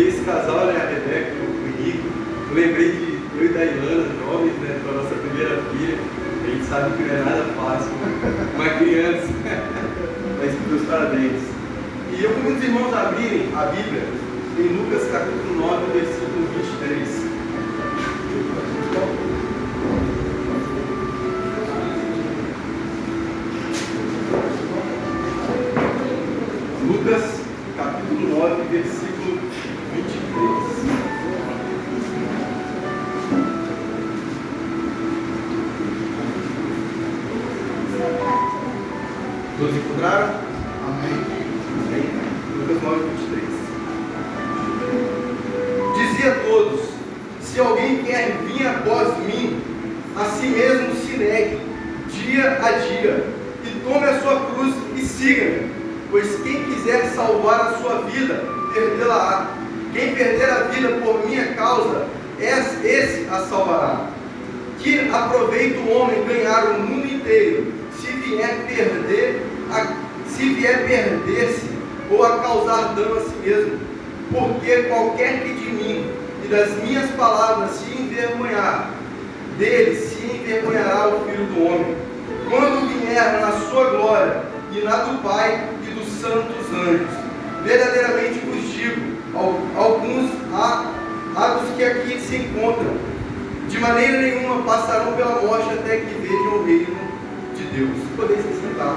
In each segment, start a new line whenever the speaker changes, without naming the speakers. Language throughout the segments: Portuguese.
vi esse casal, né, a Rebeca e o Henrique. Eu lembrei de eu e da Ilana, jovens, né, para a nossa primeira filha. A gente sabe que não é nada fácil, uma criança. Mas meus parabéns. E eu convido os irmãos a abrirem a Bíblia em Lucas capítulo 9, versículo 23. Lucas capítulo 9, versículo 23. Todos encontraram?
Amém.
Lucas 9, 23. Dizia a todos: se alguém quer vir após mim, a si mesmo se negue, dia a dia, e tome a sua cruz e siga-me. Pois quem quiser salvar a sua vida, perdê-la-á. Quem perder a vida por minha causa, esse a salvará. Que aproveita o homem ganhar o mundo inteiro, se vier perder-se ou a causar dano a si mesmo. Porque qualquer que de mim e das minhas palavras se envergonhar, dele se envergonhará o Filho do Homem, quando vier na sua glória e na do Pai e dos santos anjos. Verdadeiramente vos digo, alguns há dos que aqui se encontram, de maneira nenhuma passarão pela morte até que vejam o reino de Deus. Podeis se sentar.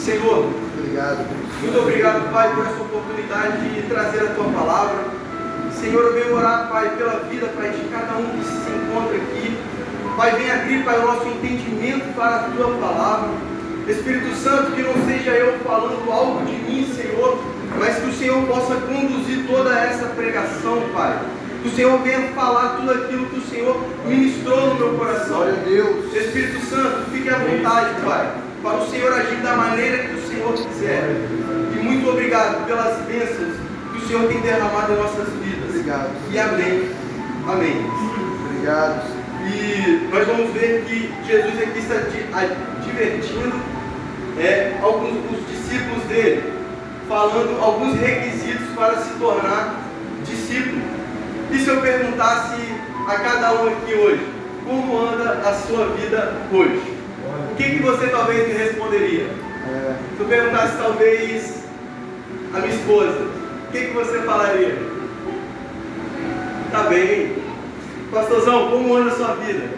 Senhor,
Obrigado.
muito obrigado, Pai, por essa oportunidade de trazer a Tua palavra. Senhor, eu venho orar, Pai, pela vida, Pai, de cada um que se encontra aqui. Pai, venha abrir, Pai, o nosso entendimento para a Tua palavra. Espírito Santo, que não seja eu falando algo de mim, Senhor, mas que o Senhor possa conduzir toda essa pregação, Pai. Que o Senhor venha falar tudo aquilo que o Senhor ministrou no meu coração.
Glória a Deus.
Espírito Santo, fique à vontade, Pai, para o Senhor agir da maneira que o Senhor quiser. E muito obrigado pelas bênçãos que o Senhor tem derramado em nossas vidas.
Obrigado.
E amém. Amém.
Obrigado.
E nós vamos ver que Jesus aqui está advertindo alguns dos discípulos dele, falando alguns requisitos para se tornar discípulo. E se eu perguntasse a cada um aqui hoje, como anda a sua vida hoje? O que você talvez me responderia? Se eu perguntasse talvez a minha esposa, o que você falaria? Tá bem. Pastorzão, como anda a sua vida?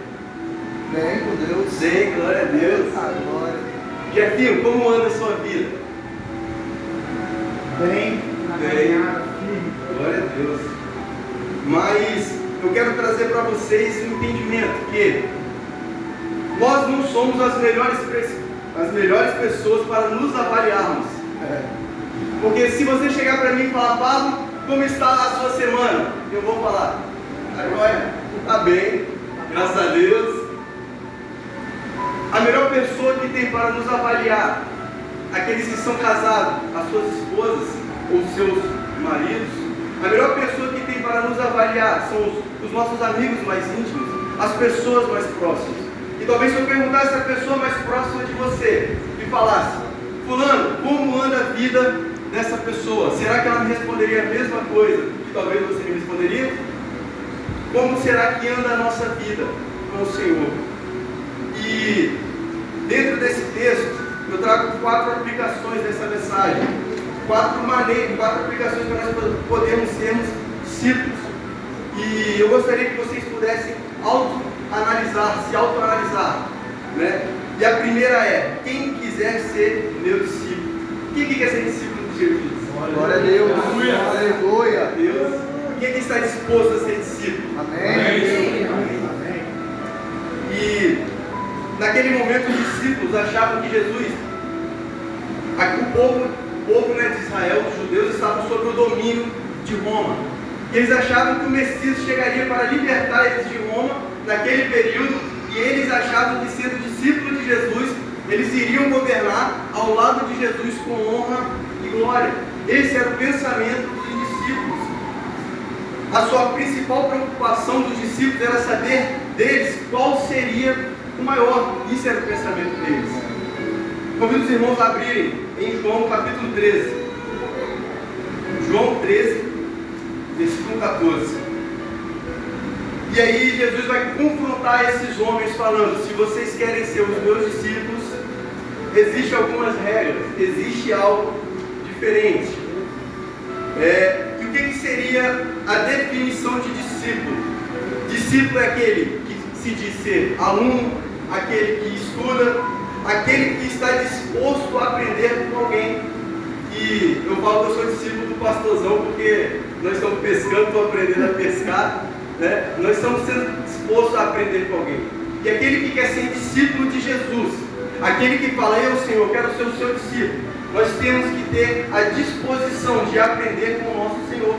Bem, com Deus.
Bem, glória a Deus.
Glória.
Jefinho, como anda a sua vida?
Bem.
Bem. Glória a Deus. Mas eu quero trazer para vocês um entendimento que nós não somos as melhores pessoas para nos avaliarmos. Porque se você chegar para mim e falar: Pablo, como está a sua semana? Eu vou falar: agora está bem, graças a Deus. A melhor pessoa que tem para nos avaliar, aqueles que são casados, as suas esposas ou seus maridos, a melhor pessoa que tem para nos avaliar são os nossos amigos mais íntimos, as pessoas mais próximas. E talvez se eu perguntasse a pessoa mais próxima de você e falasse: fulano, como anda a vida dessa pessoa? Será que ela me responderia a mesma coisa que talvez você me responderia? Como será que anda a nossa vida com o Senhor? E dentro desse texto eu trago 4 aplicações dessa mensagem, 4 aplicações para nós podermos sermos discípulos. E eu gostaria que vocês pudessem se autoanalisar, né? E a primeira é: quem quiser ser meu discípulo? Quem quer ser discípulo de Jesus?
Glória a Deus. Aleluia.
A Deus. Quem está disposto a ser discípulo?
Amém.
Amém. E naquele momento os discípulos achavam que Jesus, o povo de Israel, os judeus, estavam sob o domínio de Roma. E eles achavam que o Messias chegaria para libertar eles de Roma naquele período, e eles achavam que, sendo discípulos de Jesus, eles iriam governar ao lado de Jesus com honra e glória. Esse era o pensamento dos discípulos. A sua principal preocupação dos discípulos era saber deles qual seria o maior. Isso era o pensamento deles. Convido os irmãos a abrirem em João capítulo 13. João 13, versículo 14. E aí Jesus vai confrontar esses homens falando: se vocês querem ser os meus discípulos, existem algumas regras, existe algo diferente. E o que seria a definição de discípulo? Discípulo é aquele que se diz ser aluno, aquele que estuda, aquele que está disposto a aprender com alguém. E eu falo que eu sou discípulo do pastorzão porque nós estamos pescando, estou aprendendo a pescar, né? Nós estamos sendo dispostos a aprender com alguém. E aquele que quer ser discípulo de Jesus, aquele que fala: eu, Senhor, quero ser o seu discípulo, nós temos que ter a disposição de aprender com o nosso Senhor.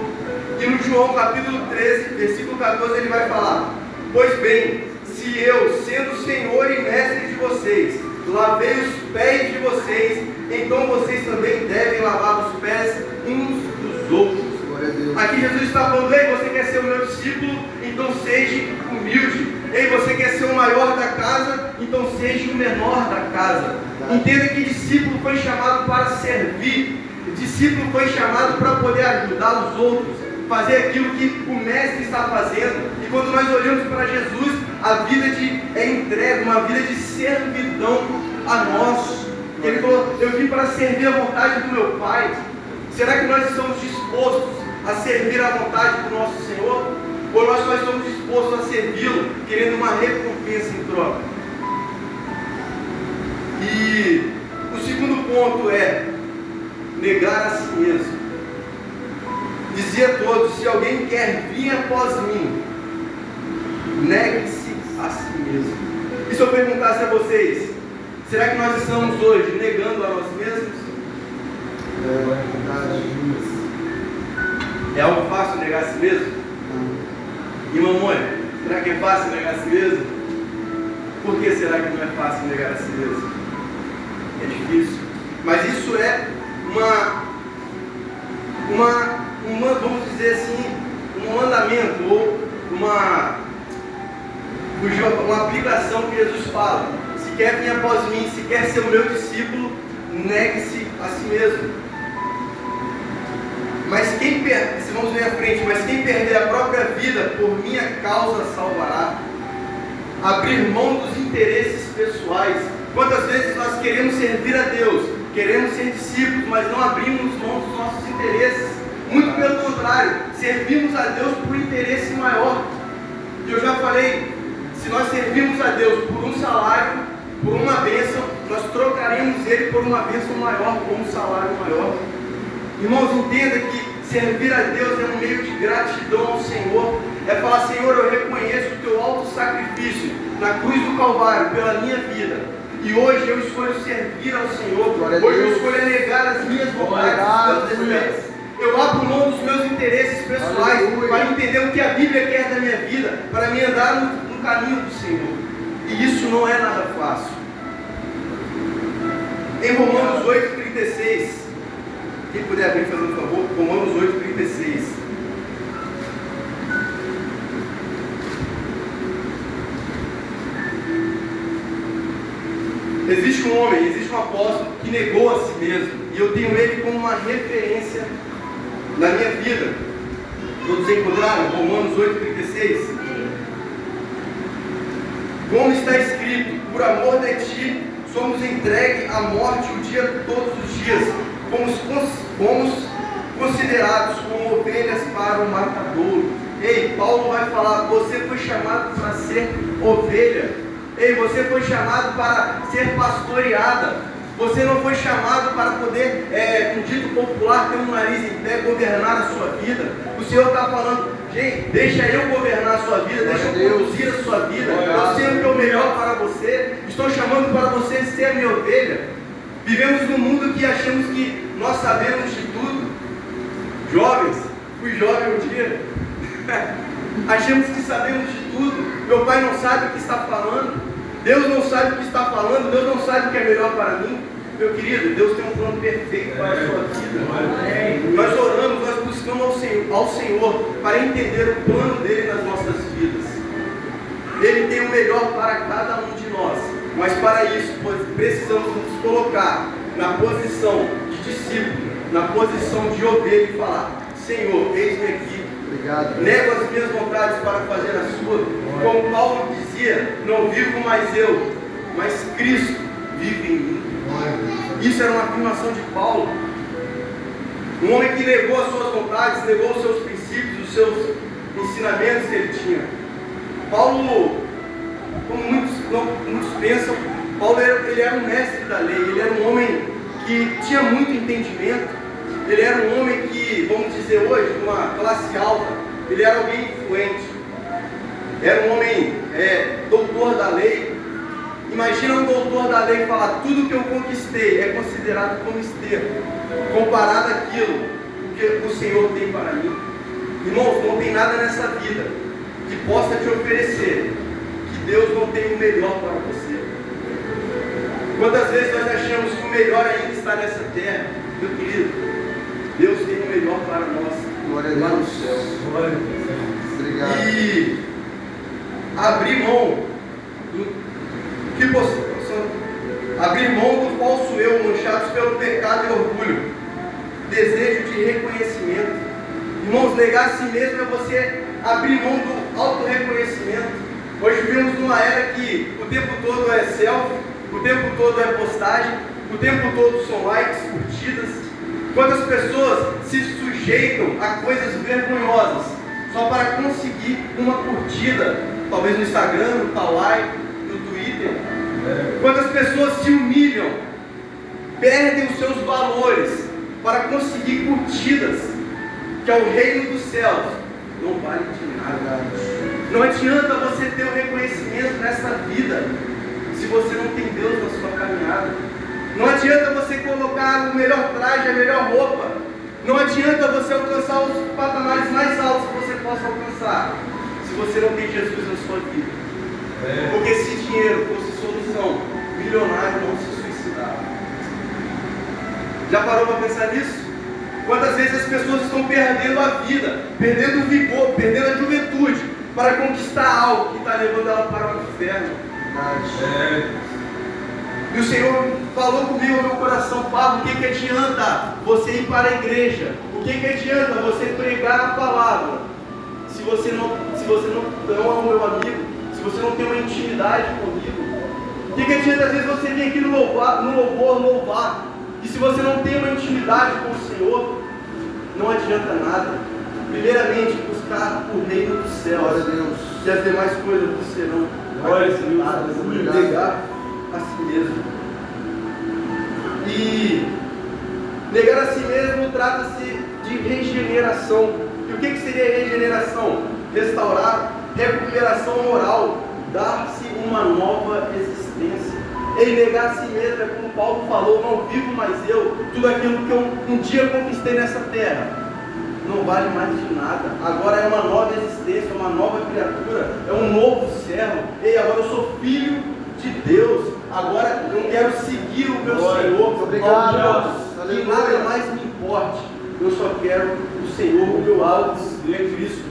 E no João capítulo 13, versículo 14, ele vai falar: pois bem, se eu, sendo Senhor e Mestre de vocês, lavei os pés de vocês, então vocês também devem lavar os pés uns dos outros. Aqui Jesus está falando: ei, você quer ser o meu discípulo? Então seja humilde. Ei, você quer ser o maior da casa? Então seja o menor da casa. Entenda que discípulo foi chamado para servir. Discípulo foi chamado para poder ajudar os outros, fazer aquilo que o mestre está fazendo. E quando nós olhamos para Jesus, a vida é entrega, uma vida de servidão a nós. Ele falou: eu vim para servir a vontade do meu Pai. Será que nós estamos dispostos a servir a vontade do nosso Senhor? Ou nós só estamos dispostos a servi-lo, querendo uma recompensa em troca? E o segundo ponto é negar a si mesmo. Dizia a todos: se alguém quer vir após mim, negue-se a si mesmo. E se eu perguntasse a vocês, será que nós estamos hoje negando a nós mesmos? É algo fácil negar a si mesmo? E mamãe, será que é fácil negar a si mesmo? Por que será que não é fácil negar a si mesmo? É difícil. Mas isso é vamos dizer assim, um mandamento ou uma aplicação que Jesus fala: se quer vir após mim, se quer ser o meu discípulo, negue-se a si mesmo. Mas vamos ver à frente, mas quem perder a própria vida por minha causa salvará. Abrir mão dos interesses pessoais. Quantas vezes nós queremos servir a Deus, queremos ser discípulos, mas não abrimos mão dos nossos interesses? Muito pelo contrário, servimos a Deus por interesse maior. E eu já falei, se nós servimos a Deus por um salário, por uma bênção, nós trocaremos ele por uma bênção maior, por um salário maior. Irmãos, entenda que servir a Deus é um meio de gratidão ao Senhor. É falar: Senhor, eu reconheço o teu alto sacrifício na cruz do Calvário pela minha vida. E hoje eu escolho servir ao Senhor. Hoje eu escolho negar as minhas vontades, os meus desejos. Eu abro mão dos meus interesses pessoais para entender o que a Bíblia quer da minha vida, para me andar no caminho do Senhor. E isso não é nada fácil. Em Romanos 8,36, quem puder abrir, fazendo um favor, Romanos 8,36. Existe um homem, existe um apóstolo que negou a si mesmo, e eu tenho ele como uma referência na minha vida. Todos encontraram Romanos 8,36? Como está escrito: por amor de ti somos entregues à morte o dia todos os dias. Fomos considerados como ovelhas para o matadouro. Ei, Paulo vai falar: você foi chamado para ser ovelha. Ei, você foi chamado para ser pastoreada. Você não foi chamado para poder, um dito popular, ter um nariz em pé, governar a sua vida. O Senhor está falando: gente, deixa eu governar a sua vida, deixa eu conduzir a sua vida. Eu sei o que é o melhor para você. Estou chamando para você ser minha ovelha. Vivemos num mundo que achamos que nós sabemos de tudo. Jovens, fui jovem um dia. Achamos que sabemos de tudo. Meu pai não sabe o que está falando. Deus não sabe o que está falando. Deus não sabe o que é melhor para mim. Meu querido, Deus tem um plano perfeito para a sua vida. Nós oramos, nós buscamos ao Senhor para entender o plano dele nas nossas vidas. Ele tem o melhor para cada um de nós. Mas para isso, precisamos nos colocar na posição de discípulo. na posição de ovelha e falar: Senhor, eis-me aqui.
Obrigado.
Nego as minhas vontades para fazer a sua. Como Paulo dizia: não vivo mais eu, mas Cristo vive em mim. Isso era uma afirmação de Paulo. Um homem que negou as suas vontades, negou os seus princípios, os seus ensinamentos que ele tinha. Paulo, como muitos pensam, Paulo ele era um mestre da lei, ele era um homem que tinha muito entendimento, ele era um homem que, vamos dizer hoje, de uma classe alta, ele era alguém influente, era um homem doutor da lei. Imagina um doutor da lei falar: tudo que eu conquistei é considerado como esterco, comparado àquilo que o Senhor tem para mim. Irmãos, não tem nada nessa vida que possa te oferecer que Deus não tem o melhor para você. Quantas vezes nós achamos que o melhor ainda está nessa terra? Meu querido, Deus tem o melhor para nós.
Glória a Deus.
Lá no céu.
Glória a Deus. Obrigado.
E abrir mão abrir mão do falso eu, manchados pelo pecado e orgulho, desejo de reconhecimento. Irmãos, negar a si mesmo é você abrir mão do auto-reconhecimento. Hoje vivemos numa era que o tempo todo é selfie, o tempo todo é postagem, o tempo todo são likes, curtidas. Quantas pessoas se sujeitam a coisas vergonhosas só para conseguir uma curtida, talvez no Instagram, no Kawaii, no Twitter. Quantas pessoas se humilham, perdem os seus valores para conseguir curtidas, que é o reino dos céus, não vale de nada. Não adianta você ter o reconhecimento nessa vida se você não tem Deus na sua caminhada. Não adianta você colocar o melhor traje, a melhor roupa. Não adianta você alcançar os patamares mais altos que você possa alcançar se você não tem Jesus na sua vida. Porque se dinheiro fosse solução, milionário não se suicidava. Já parou para pensar nisso? Quantas vezes as pessoas estão perdendo a vida, perdendo o vigor, perdendo a juventude para conquistar algo que está levando ela para o inferno. E o Senhor falou comigo no meu coração: Pablo, o que adianta você ir para a igreja? O que adianta você pregar a palavra se você não é o meu amigo, se você não tem uma intimidade comigo? O que adianta às vezes você vir aqui no louvor louvar, e se você não tem uma intimidade com o Senhor, não adianta nada. Primeiramente, buscar o reino dos céus, e as demais coisas serão acrescentadas. Negar a si mesmo. E negar a si mesmo trata-se de regeneração. E o que seria regeneração? Restaurar, recuperação moral, dar-se uma nova existência. E negar a si mesmo é como Paulo falou: não vivo mais eu, tudo aquilo que eu um dia conquistei nessa terra não vale mais de nada. Agora é uma nova existência, uma nova criatura, é um novo servo. Ei, agora eu sou filho de Deus. Agora eu quero seguir o meu Senhor.
Obrigado.
Que nada mais me importe. Eu só quero o Senhor, o meu alvo é Cristo.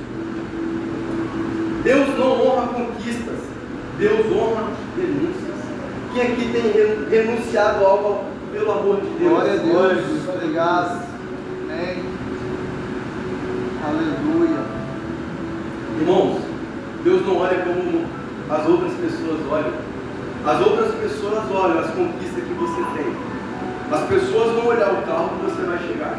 Deus não honra conquistas, Deus honra renúncias. Quem aqui tem renunciado algo pelo amor de Deus?
Glória a Deus. Obrigado. Amém. Aleluia.
Irmãos, Deus não olha como as outras pessoas olham. As outras pessoas olham as conquistas que você tem. As pessoas vão olhar o carro que você vai chegar.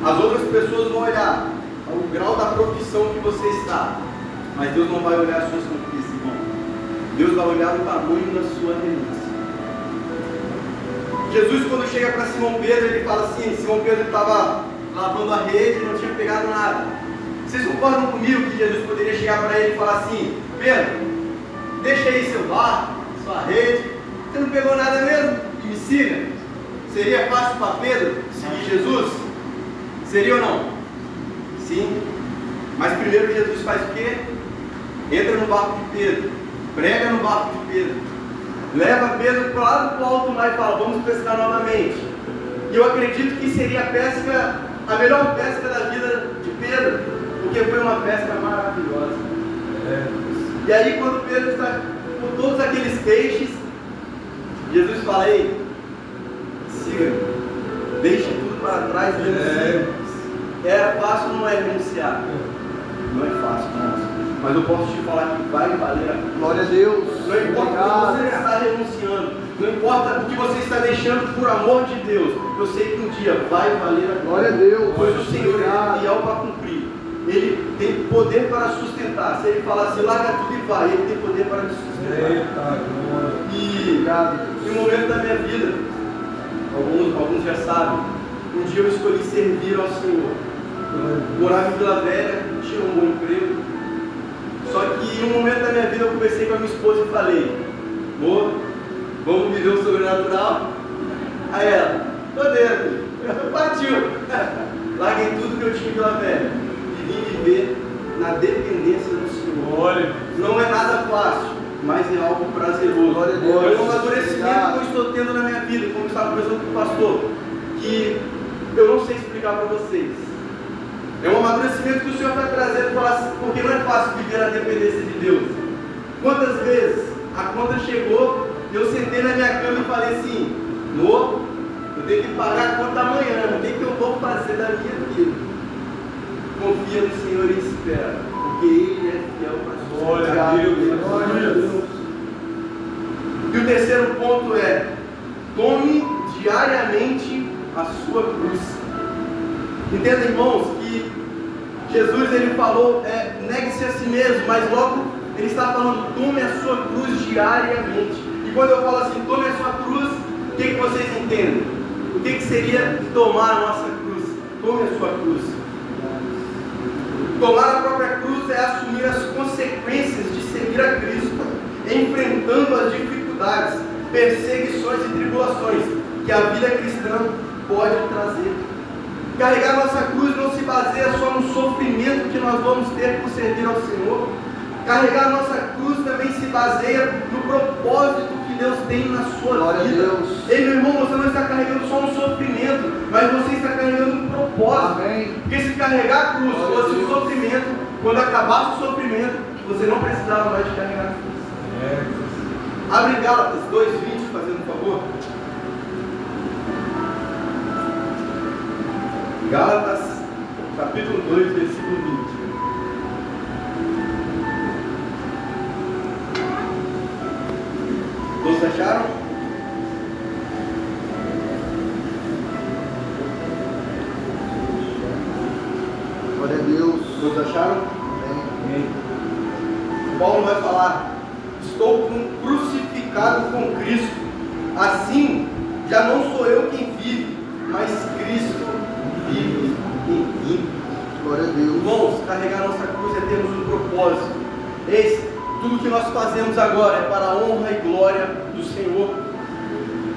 As outras pessoas vão olhar o grau da profissão que você está. Mas Deus não vai olhar as suas conquistas, irmão. Deus vai olhar o tamanho da sua renúncia. Jesus, quando chega para Simão Pedro, ele fala assim: Simão Pedro estava lavando a rede e não tinha pegado nada. Vocês concordam comigo que Jesus poderia chegar para ele e falar assim: Pedro, deixa aí seu barco, sua rede, você não pegou nada mesmo? E me siga. Seria fácil para Pedro seguir Jesus? Seria ou não? Sim. Mas primeiro Jesus faz o quê? Entra no barco de Pedro, prega no barco de Pedro, leva Pedro para lá do alto mar e fala: vamos pescar novamente. E eu acredito que seria a melhor pesca da vida de Pedro, porque foi uma pesca maravilhosa. E aí, quando Pedro está com todos aqueles peixes, Jesus fala: ei, siga, deixe tudo para trás e renuncie. É fácil ou não é renunciar? Não é fácil, não. Mas eu posso te falar que vai valer a pena.
Glória a Deus.
Não importa o que você está renunciando, não importa o que você está deixando por amor de Deus, eu sei que um dia vai valer a pena.
Glória a Deus.
Pois o Senhor é fiel para cumprir. Ele tem poder para sustentar. Se Ele falar assim, larga tudo e vai, Ele tem poder para me sustentar. E em um momento da minha vida, alguns já sabem, um dia eu escolhi servir ao Senhor. Morava em Vila Velha, tinha um bom emprego. Só que em um momento da minha vida eu conversei com a minha esposa e falei, amor, vamos viver o sobrenatural? Aí ela, tô dentro. Partiu. Larguei tudo que eu tinha em Vila Velha e vim viver na dependência do Senhor. Não é nada fácil, mas é algo prazeroso. É um amadurecimento que eu estou tendo na minha vida, como eu estava conversando com o pastor, que eu não sei explicar para vocês. É um amadurecimento que o Senhor está trazendo, porque não é fácil viver na dependência de Deus. Quantas vezes a conta chegou, eu sentei na minha cama e falei assim, amor, eu tenho que pagar a conta amanhã, o que eu vou fazer da minha vida? Confia no Senhor e espera, porque Ele é fiel para a sua vida.
Glória a Deus.
E o terceiro ponto é, tome diariamente a sua cruz. Entenda, irmãos, que Jesus ele falou, negue-se a si mesmo, mas logo ele está falando, tome a sua cruz diariamente. E quando eu falo assim, tome a sua cruz, o que vocês entendem? O que seria tomar a nossa cruz? Tome a sua cruz. Tomar a própria cruz é assumir as consequências de seguir a Cristo, enfrentando as dificuldades, perseguições e tribulações que a vida cristã pode trazer. Carregar nossa cruz não se baseia só no sofrimento que nós vamos ter por servir ao Senhor. Carregar nossa cruz também se baseia no propósito que Deus tem na sua
Glória
vida.
a Deus.
Ei, meu irmão, você não está carregando só um sofrimento, mas você está carregando um propósito.
Amém.
Porque se carregar a cruz fosse um sofrimento, quando acabasse o sofrimento, você não precisava mais de carregar a cruz. Abre Gálatas 2:20, fazendo um favor. Gálatas, capítulo 2, versículo 20. Todos acharam?
Glória a Deus.
Todos acharam?
Amém.
Paulo vai falar, estou crucificado com Cristo, assim já não sou eu quem vive, mas Cristo vive em mim.
Glória a Deus.
Irmãos, carregar nossa cruz é termos um propósito. Tudo que nós fazemos agora é para a honra e glória do Senhor.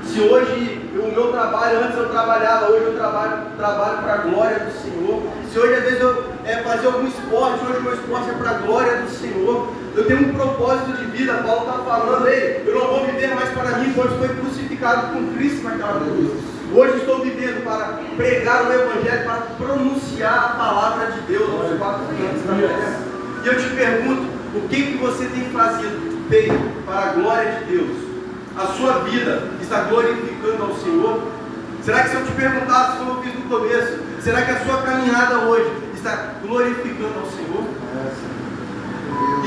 Se hoje o meu trabalho, antes eu trabalhava, hoje eu trabalho para a glória do Senhor. Se hoje às vezes eu fazia algum esporte, hoje o meu esporte é para a glória do Senhor. Eu tenho um propósito de vida. Paulo está falando, eu não vou viver mais para mim, pois foi crucificado com Cristo naquela cruz. Hoje estou vivendo para pregar o Evangelho, para pronunciar a palavra de Deus aos 4 cantos da terra. E eu te pergunto, o que você tem feito para a glória de Deus? A sua vida está glorificando ao Senhor? Será que se eu te perguntasse, como eu fiz no começo, será que a sua caminhada hoje está glorificando ao Senhor?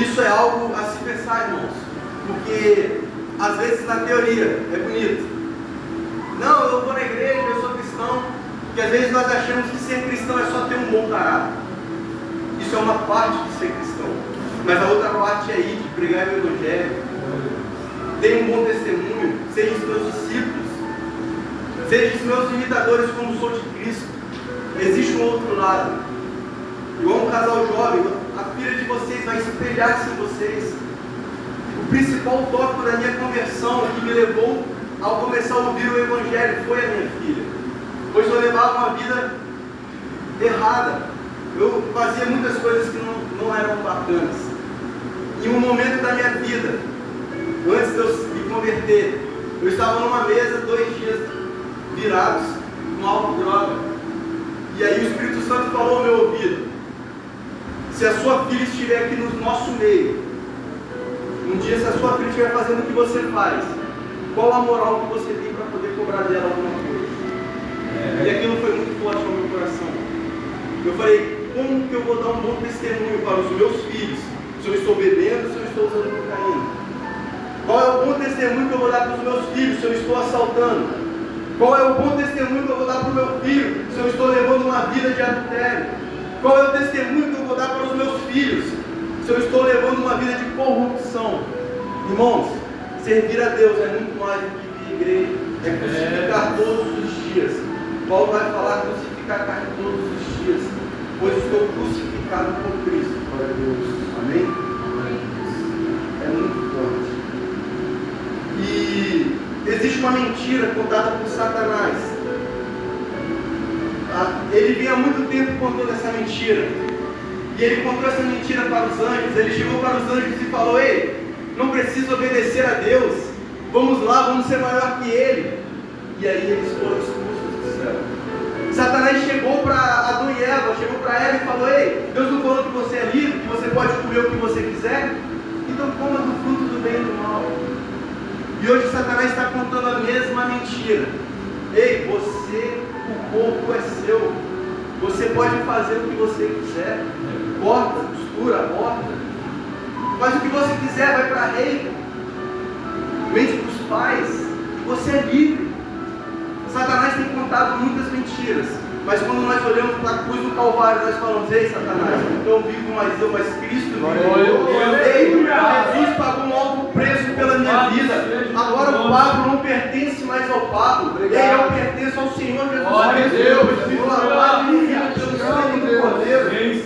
Isso é algo a se pensar, irmãos, porque às vezes na teoria é bonito. Não, eu vou na igreja, eu sou cristão, porque às vezes nós achamos que ser cristão é só ter um bom caráter. Isso é uma parte de ser cristão, mas a outra parte é ir, de pregar o Evangelho, ter um bom testemunho, seja os meus discípulos, seja os meus imitadores como sou de Cristo. Existe um outro lado, igual um casal jovem, a filha de vocês vai espelhar-se em vocês. O principal tópico da minha conversão, que me levou ao começar a ouvir o Evangelho, foi a minha filha, pois eu levava uma vida errada, eu fazia muitas coisas que não eram bacanas. Em um momento da minha vida, antes de eu me converter, eu estava numa mesa 2 dias virados com álcool e droga, e aí o Espírito Santo falou ao meu ouvido: se a sua filha estiver aqui no nosso meio, um dia se a sua filha estiver fazendo o que você faz, qual a moral que você tem para poder cobrar dela alguma coisa? E aquilo foi muito Eu falei, como que eu vou dar um bom testemunho para os meus filhos? Se eu estou bebendo, se eu estou usando cocaína? Qual é o bom testemunho que eu vou dar para os meus filhos se eu estou assaltando? Qual é o bom testemunho que eu vou dar para o meu filho se eu estou levando uma vida de adultério? Qual é o testemunho que eu vou dar para os meus filhos se eu estou levando uma vida de corrupção? Irmãos, servir a Deus é muito mais do que vir à igreja, é crucificar todos os dias. Paulo vai falar crucificar a carne todos os dias, pois estou crucificado por Cristo. Glória a Deus. Amém? É muito forte. E existe uma mentira contada por Satanás. Ele vinha há muito tempo contando essa mentira. E ele contou essa mentira para os anjos. Ele chegou para os anjos e falou: ei, não preciso obedecer a Deus. Vamos lá, vamos ser maior que Ele. E aí eles foram expulsos do céu. Satanás chegou para Adão e Eva, chegou para Eva e falou: ei, Deus não falou que você é livre, que você pode comer o que você quiser? Então coma do fruto do bem e do mal. E hoje Satanás está contando a mesma mentira. Ei, você, o corpo é seu. Você pode fazer o que você quiser. Corta, costura, aborta. Faz o que você quiser, vai para a rei. Mente para os pais. Você é livre. Satanás tem contado muitas mentiras. Mas quando nós olhamos para a cruz do Calvário, nós falamos: ei, Satanás, não vivo mais eu, mas Cristo vive. Ei, Jesus pagou um alto preço pela minha vida. Agora o Pablo não pertence mais ao Pablo. Ei, eu pertenço ao Senhor Jesus Cristo. Deus, lavado e limpo pelo sangue do Cordeiro.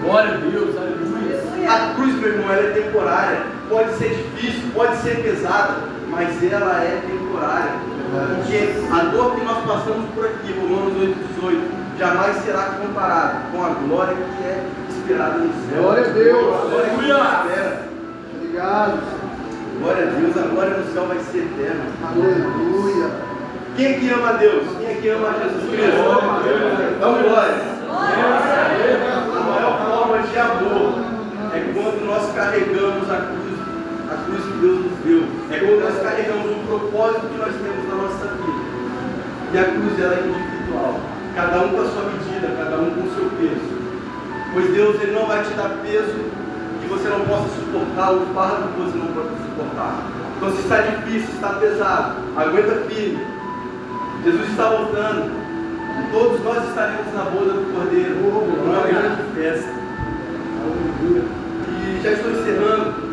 Glória a Deus, aleluia.
A cruz, meu irmão, ela é temporária. Pode ser difícil, pode ser pesada, mas ela é temporária. Porque a dor que nós passamos por aqui, Romanos 8,18, jamais será comparada com a glória que é esperada no céu.
Glória a Deus.
Glória que espera.
Obrigado.
Glória a Deus, a glória no céu vai ser eterna.
Aleluia.
Quem aqui ama a Deus? Quem aqui ama a Jesus Cristo? Dá glória. A maior forma de amor é quando nós carregamos a cruz que Deus nos deu. É quando nós carregamos o propósito que nós temos na nossa vida. E a cruz, ela é individual. Cada um com a sua medida, cada um com o seu peso. Pois Deus, Ele não vai te dar peso que você não possa suportar, o fardo que você não pode suportar. Então, se está difícil, está pesado, aguenta firme. Jesus está voltando. E todos nós estaremos na boda do Cordeiro, numa grande festa. E já estou encerrando.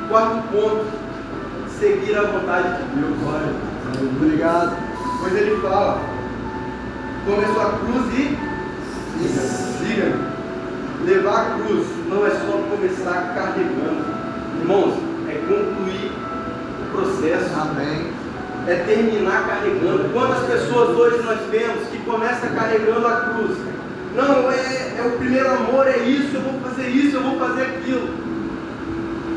Quarto ponto: seguir a vontade de Deus.
Obrigado.
Pois ele fala: tome a sua cruz e siga-me. Levar a cruz não é só começar carregando, irmãos, é concluir o processo.
Amém.
É terminar carregando. Quantas pessoas hoje nós vemos que começam carregando a cruz? Não, é o primeiro amor, é isso, eu vou fazer isso, eu vou fazer aquilo.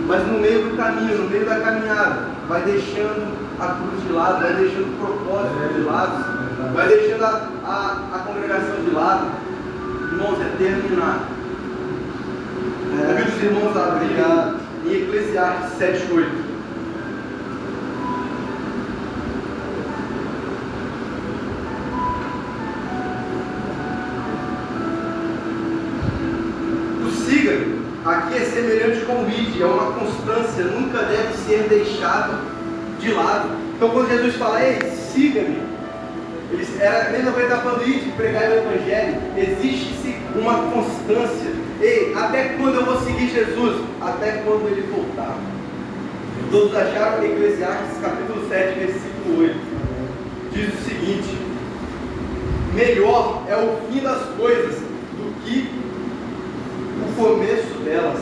Mas no meio do caminho, no meio da caminhada, vai deixando a cruz de lado, vai deixando o propósito de lado, vai deixando a congregação de lado. Irmãos, é terminar. Convido os irmãos a abrirem em Eclesiastes 7:8. O siga-me aqui é semelhante com o ide, é uma constância, nunca deve ser deixado de lado. Então quando Jesus fala: ei, siga-me, era a mesma coisa que está falando de pregar o Evangelho. Existe uma constância. Ei, até quando eu vou seguir Jesus? Até quando Ele voltar. Todos acharam que Eclesiastes capítulo 7, versículo 8 diz o seguinte: melhor é o fim das coisas do que o começo delas.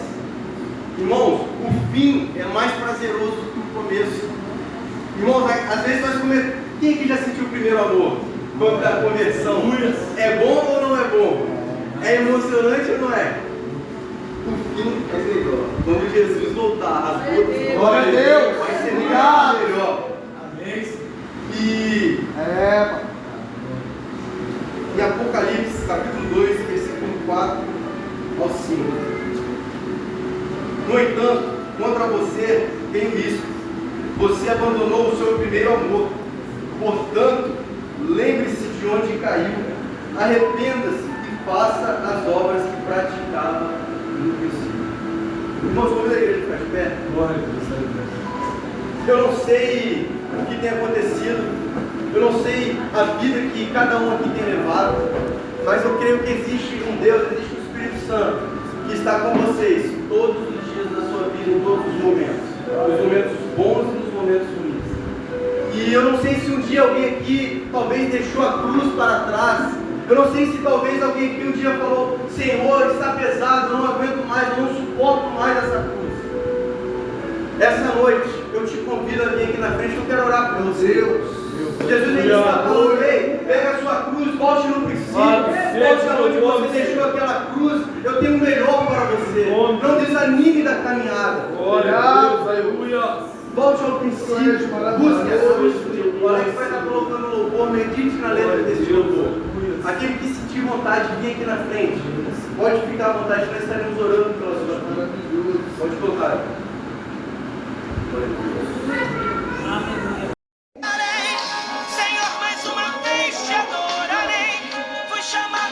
Irmãos, o fim é mais prazeroso do que o começo. Irmãos, às vezes nós começamos. Quem aqui já sentiu o primeiro amor? Quando da conversão? É bom ou não é bom? É emocionante ou não é? O fim é melhor. Quando Jesus voltar, as bodas,
glória a Deus,
vai ser muito melhor.
Amém.
E em Apocalipse, capítulo 2, versículo 4 ao 5. No entanto, contra você tenho isso: você abandonou o seu primeiro amor. Portanto, lembre-se de onde caiu, arrependa-se e faça as obras que praticava no princípio. Irmãos, convido a igreja a ficar de pé.
Glória a Deus, aleluia.
Eu não sei o que tem acontecido, eu não sei a vida que cada um aqui tem levado, mas eu creio que existe um Deus, existe um Espírito Santo que está com vocês todos os dias da sua vida, em todos os momentos bons e nos momentos ruins. E eu não sei se um dia alguém aqui talvez deixou a cruz para trás. Eu não sei se talvez alguém aqui um dia falou: Senhor, está pesado, eu não aguento mais, eu não suporto mais essa cruz. Essa noite eu te convido a vir aqui na frente, eu quero orar por você. Jesus ele está falando: ei, pega a sua cruz, volte no princípio, volte aonde você deixou aquela cruz, eu tenho o melhor para você. Não desanime da caminhada.
Glória a Deus, aleluia.
Volte ao princípio, busque a cruz. O Alex vai estar colocando louvor, medite na letra desse louvor. Aquele que sentir vontade de vir aqui na frente, pode ficar à vontade, nós estaremos orando pela sua vida. Pode colocar.